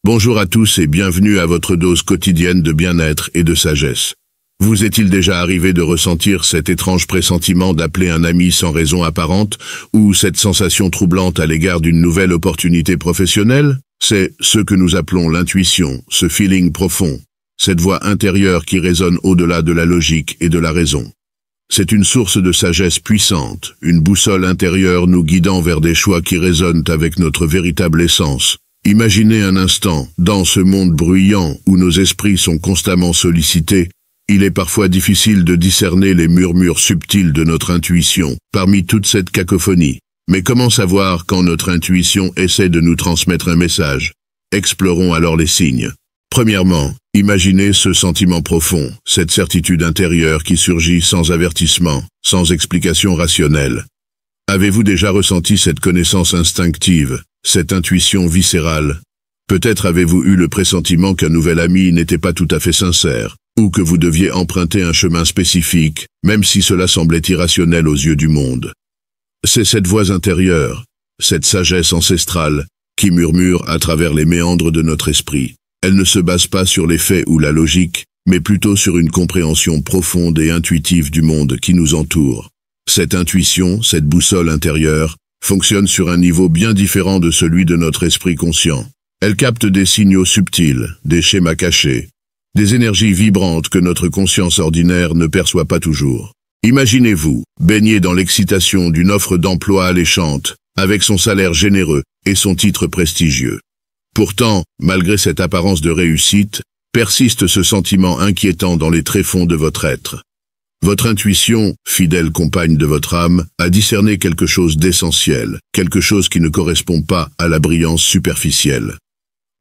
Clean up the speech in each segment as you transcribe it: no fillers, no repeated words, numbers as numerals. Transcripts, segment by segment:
Bonjour à tous et bienvenue à votre dose quotidienne de bien-être et de sagesse. Vous est-il déjà arrivé de ressentir cet étrange pressentiment d'appeler un ami sans raison apparente, ou cette sensation troublante à l'égard d'une nouvelle opportunité professionnelle? C'est ce que nous appelons l'intuition, ce feeling profond, cette voix intérieure qui résonne au-delà de la logique et de la raison. C'est une source de sagesse puissante, une boussole intérieure nous guidant vers des choix qui résonnent avec notre véritable essence. Imaginez un instant, dans ce monde bruyant où nos esprits sont constamment sollicités, il est parfois difficile de discerner les murmures subtils de notre intuition, parmi toute cette cacophonie. Mais comment savoir quand notre intuition essaie de nous transmettre un message? Explorons alors les signes. Premièrement, imaginez ce sentiment profond, cette certitude intérieure qui surgit sans avertissement, sans explication rationnelle. Avez-vous déjà ressenti cette connaissance instinctive, cette intuition viscérale? Peut-être avez-vous eu le pressentiment qu'un nouvel ami n'était pas tout à fait sincère, ou que vous deviez emprunter un chemin spécifique, même si cela semblait irrationnel aux yeux du monde. C'est cette voix intérieure, cette sagesse ancestrale, qui murmure à travers les méandres de notre esprit. Elle ne se base pas sur les faits ou la logique, mais plutôt sur une compréhension profonde et intuitive du monde qui nous entoure. Cette intuition, cette boussole intérieure, fonctionne sur un niveau bien différent de celui de notre esprit conscient. Elle capte des signaux subtils, des schémas cachés, des énergies vibrantes que notre conscience ordinaire ne perçoit pas toujours. Imaginez-vous, baigné dans l'excitation d'une offre d'emploi alléchante, avec son salaire généreux et son titre prestigieux. Pourtant, malgré cette apparence de réussite, persiste ce sentiment inquiétant dans les tréfonds de votre être. Votre intuition, fidèle compagne de votre âme, a discerné quelque chose d'essentiel, quelque chose qui ne correspond pas à la brillance superficielle.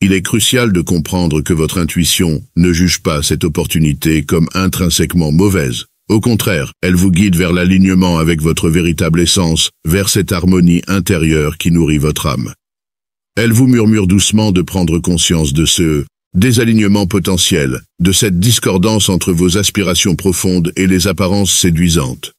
Il est crucial de comprendre que votre intuition ne juge pas cette opportunité comme intrinsèquement mauvaise. Au contraire, elle vous guide vers l'alignement avec votre véritable essence, vers cette harmonie intérieure qui nourrit votre âme. Elle vous murmure doucement de prendre conscience de ce désalignement potentiel, de cette discordance entre vos aspirations profondes et les apparences séduisantes.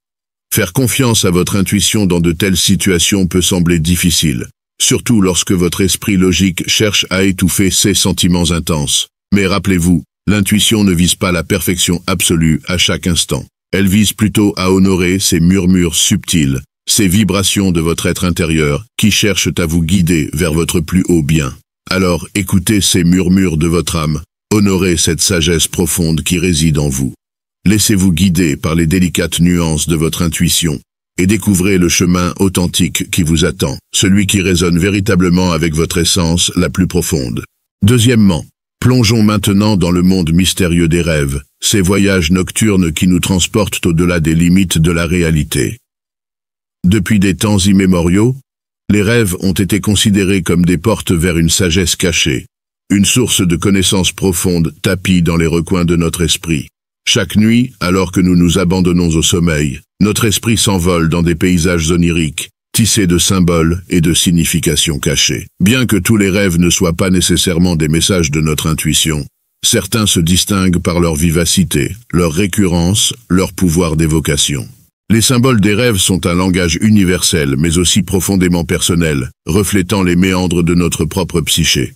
Faire confiance à votre intuition dans de telles situations peut sembler difficile, surtout lorsque votre esprit logique cherche à étouffer ces sentiments intenses. Mais rappelez-vous, l'intuition ne vise pas la perfection absolue à chaque instant. Elle vise plutôt à honorer ces murmures subtils, ces vibrations de votre être intérieur qui cherchent à vous guider vers votre plus haut bien. Alors écoutez ces murmures de votre âme, honorez cette sagesse profonde qui réside en vous. Laissez-vous guider par les délicates nuances de votre intuition, et découvrez le chemin authentique qui vous attend, celui qui résonne véritablement avec votre essence la plus profonde. Deuxièmement, plongeons maintenant dans le monde mystérieux des rêves, ces voyages nocturnes qui nous transportent au-delà des limites de la réalité. Depuis des temps immémoriaux, les rêves ont été considérés comme des portes vers une sagesse cachée, une source de connaissances profondes tapie dans les recoins de notre esprit. Chaque nuit, alors que nous nous abandonnons au sommeil, notre esprit s'envole dans des paysages oniriques, tissés de symboles et de significations cachées. Bien que tous les rêves ne soient pas nécessairement des messages de notre intuition, certains se distinguent par leur vivacité, leur récurrence, leur pouvoir d'évocation. Les symboles des rêves sont un langage universel, mais aussi profondément personnel, reflétant les méandres de notre propre psyché.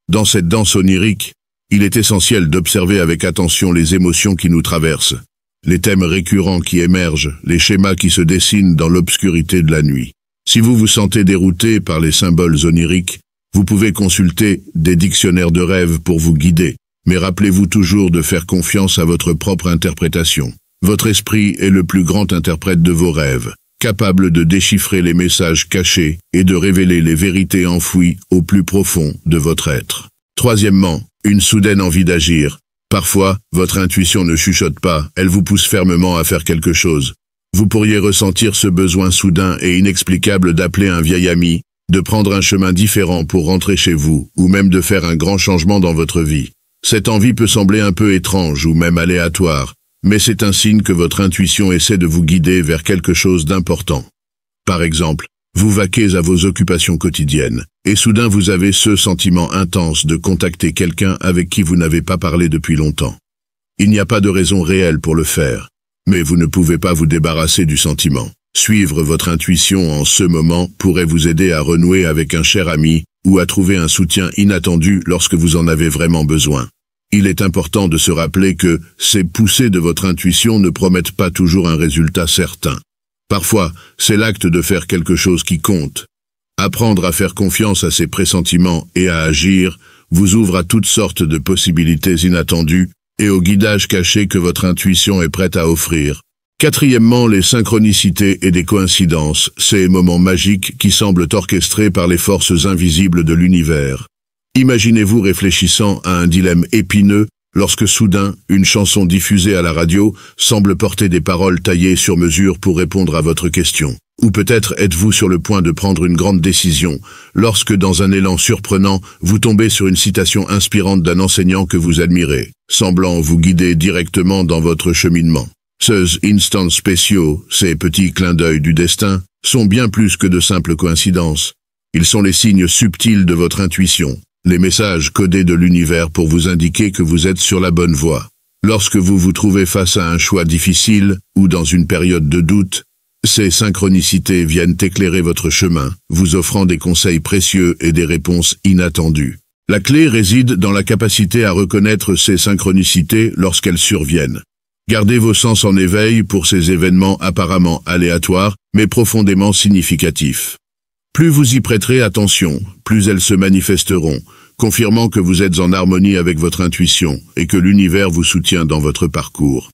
Dans cette danse onirique, il est essentiel d'observer avec attention les émotions qui nous traversent, les thèmes récurrents qui émergent, les schémas qui se dessinent dans l'obscurité de la nuit. Si vous vous sentez dérouté par les symboles oniriques, vous pouvez consulter des dictionnaires de rêves pour vous guider, mais rappelez-vous toujours de faire confiance à votre propre interprétation. Votre esprit est le plus grand interprète de vos rêves, capable de déchiffrer les messages cachés et de révéler les vérités enfouies au plus profond de votre être. Troisièmement, une soudaine envie d'agir. Parfois, votre intuition ne chuchote pas, elle vous pousse fermement à faire quelque chose. Vous pourriez ressentir ce besoin soudain et inexplicable d'appeler un vieil ami, de prendre un chemin différent pour rentrer chez vous, ou même de faire un grand changement dans votre vie. Cette envie peut sembler un peu étrange ou même aléatoire, mais c'est un signe que votre intuition essaie de vous guider vers quelque chose d'important. Par exemple, vous vaquez à vos occupations quotidiennes, et soudain vous avez ce sentiment intense de contacter quelqu'un avec qui vous n'avez pas parlé depuis longtemps. Il n'y a pas de raison réelle pour le faire, mais vous ne pouvez pas vous débarrasser du sentiment. Suivre votre intuition en ce moment pourrait vous aider à renouer avec un cher ami, ou à trouver un soutien inattendu lorsque vous en avez vraiment besoin. Il est important de se rappeler que ces poussées de votre intuition ne promettent pas toujours un résultat certain. Parfois, c'est l'acte de faire quelque chose qui compte. Apprendre à faire confiance à ses pressentiments et à agir vous ouvre à toutes sortes de possibilités inattendues et au guidage caché que votre intuition est prête à offrir. Quatrièmement, les synchronicités et des coïncidences, ces moments magiques qui semblent orchestrés par les forces invisibles de l'univers. Imaginez-vous réfléchissant à un dilemme épineux lorsque soudain, une chanson diffusée à la radio semble porter des paroles taillées sur mesure pour répondre à votre question. Ou peut-être êtes-vous sur le point de prendre une grande décision, lorsque dans un élan surprenant, vous tombez sur une citation inspirante d'un enseignant que vous admirez, semblant vous guider directement dans votre cheminement. Ces instants spéciaux, ces petits clins d'œil du destin, sont bien plus que de simples coïncidences. Ils sont les signes subtils de votre intuition, les messages codés de l'univers pour vous indiquer que vous êtes sur la bonne voie. Lorsque vous vous trouvez face à un choix difficile, ou dans une période de doute, ces synchronicités viennent éclairer votre chemin, vous offrant des conseils précieux et des réponses inattendues. La clé réside dans la capacité à reconnaître ces synchronicités lorsqu'elles surviennent. Gardez vos sens en éveil pour ces événements apparemment aléatoires, mais profondément significatifs. Plus vous y prêterez attention, plus elles se manifesteront, confirmant que vous êtes en harmonie avec votre intuition et que l'univers vous soutient dans votre parcours.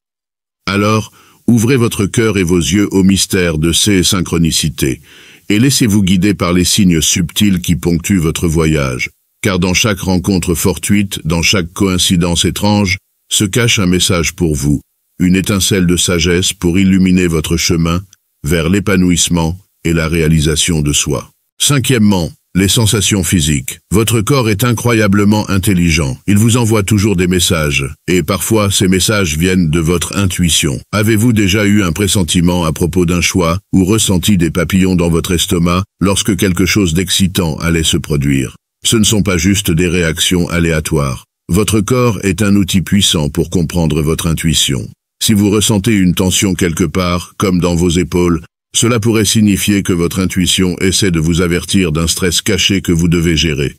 Alors, ouvrez votre cœur et vos yeux au mystère de ces synchronicités, et laissez-vous guider par les signes subtils qui ponctuent votre voyage, car dans chaque rencontre fortuite, dans chaque coïncidence étrange, se cache un message pour vous, une étincelle de sagesse pour illuminer votre chemin vers l'épanouissement et la réalisation de soi. Cinquièmement, les sensations physiques. Votre corps est incroyablement intelligent. Il vous envoie toujours des messages, et parfois ces messages viennent de votre intuition. Avez-vous déjà eu un pressentiment à propos d'un choix, ou ressenti des papillons dans votre estomac lorsque quelque chose d'excitant allait se produire? Ce ne sont pas juste des réactions aléatoires. Votre corps est un outil puissant pour comprendre votre intuition. Si vous ressentez une tension quelque part, comme dans vos épaules, cela pourrait signifier que votre intuition essaie de vous avertir d'un stress caché que vous devez gérer.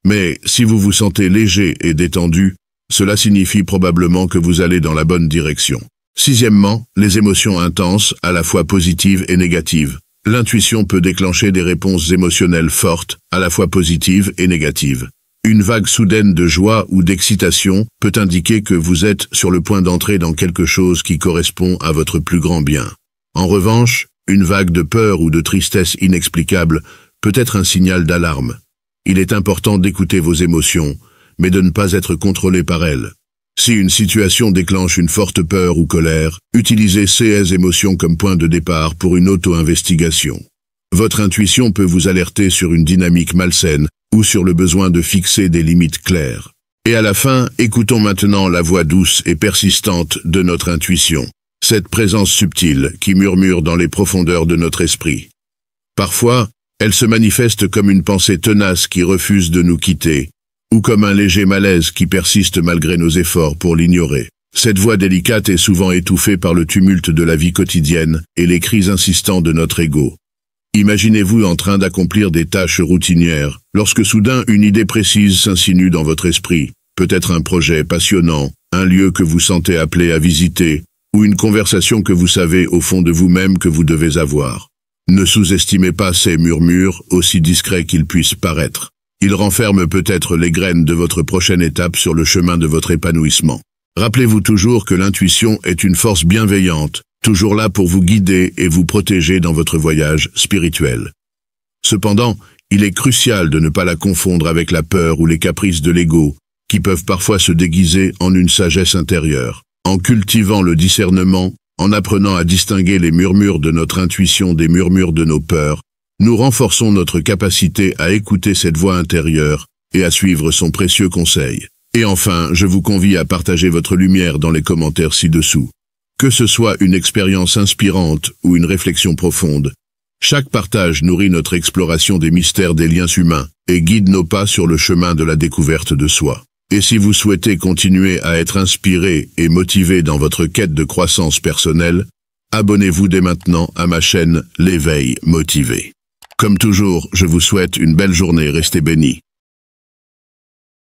Mais si vous vous sentez léger et détendu, cela signifie probablement que vous allez dans la bonne direction. Sixièmement, les émotions intenses, à la fois positives et négatives. L'intuition peut déclencher des réponses émotionnelles fortes, à la fois positives et négatives. Une vague soudaine de joie ou d'excitation peut indiquer que vous êtes sur le point d'entrer dans quelque chose qui correspond à votre plus grand bien. En revanche, une vague de peur ou de tristesse inexplicable peut être un signal d'alarme. Il est important d'écouter vos émotions, mais de ne pas être contrôlé par elles. Si une situation déclenche une forte peur ou colère, utilisez ces émotions comme point de départ pour une auto-investigation. Votre intuition peut vous alerter sur une dynamique malsaine ou sur le besoin de fixer des limites claires. Et à la fin, écoutons maintenant la voix douce et persistante de notre intuition, cette présence subtile qui murmure dans les profondeurs de notre esprit. Parfois, elle se manifeste comme une pensée tenace qui refuse de nous quitter, ou comme un léger malaise qui persiste malgré nos efforts pour l'ignorer. Cette voix délicate est souvent étouffée par le tumulte de la vie quotidienne et les cris insistants de notre ego. Imaginez-vous en train d'accomplir des tâches routinières, lorsque soudain une idée précise s'insinue dans votre esprit, peut-être un projet passionnant, un lieu que vous sentez appelé à visiter, ou une conversation que vous savez au fond de vous-même que vous devez avoir. Ne sous-estimez pas ces murmures, aussi discrets qu'ils puissent paraître. Ils renferment peut-être les graines de votre prochaine étape sur le chemin de votre épanouissement. Rappelez-vous toujours que l'intuition est une force bienveillante, toujours là pour vous guider et vous protéger dans votre voyage spirituel. Cependant, il est crucial de ne pas la confondre avec la peur ou les caprices de l'ego, qui peuvent parfois se déguiser en une sagesse intérieure. En cultivant le discernement, en apprenant à distinguer les murmures de notre intuition des murmures de nos peurs, nous renforçons notre capacité à écouter cette voix intérieure et à suivre son précieux conseil. Et enfin, je vous convie à partager votre lumière dans les commentaires ci-dessous. Que ce soit une expérience inspirante ou une réflexion profonde, chaque partage nourrit notre exploration des mystères des liens humains et guide nos pas sur le chemin de la découverte de soi. Et si vous souhaitez continuer à être inspiré et motivé dans votre quête de croissance personnelle, abonnez-vous dès maintenant à ma chaîne L'éveil motivé. Comme toujours, je vous souhaite une belle journée, restez bénis.